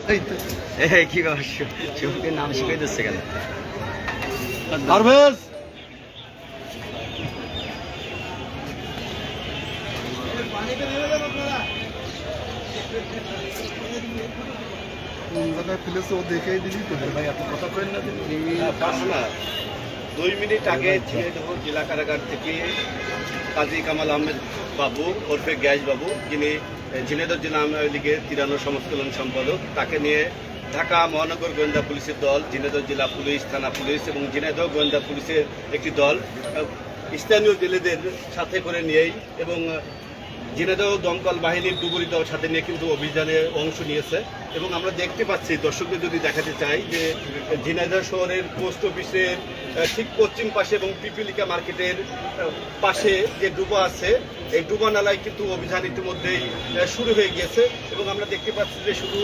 কি ব্যাপার, শুভকে নাম শিখিয়ে দিচ্ছে কেন? পারভেজ ফেলেছে, ও দেখেই দিলি তো ভাই, আপনি কথা বলেন না। 2 মিনিট আগে ঝিনাইদহ জেলা কারাগার থেকে কাজী কামাল আহমেদ বাবু ওরফে গ্যাস বাবু, যিনি ঝিনাইদহ জেলা আওয়ামী লীগের 93 সংস্করণ সম্পাদক, তাকে নিয়ে ঢাকা মহানগর গোয়েন্দা পুলিশের দল, ঝিনাইদহ জেলা পুলিশ, থানা পুলিশ এবং ঝিনাইদহ গোয়েন্দা পুলিশের একটি দল স্থানীয় জেলেদের সাথে করে নিয়েই এবং ঝিনাইদহ দমকল বাহিনীর ডুবুরি দল সাথে নিয়ে কিন্তু অভিযানে অংশ নিয়েছে। এবং আমরা দেখতে পাচ্ছি, দর্শকদের যদি দেখাতে চাই, যে ঝিনাইদহ শহরের পোস্ট অফিসের ঠিক পশ্চিম পাশে এবং পিপিলিকা মার্কেটের পাশে যে ডুবা আছে, এই ডুবা নালায় কিন্তু অভিযান ইতিমধ্যেই শুরু হয়ে গিয়েছে। এবং আমরা দেখতে পাচ্ছি যে শুধু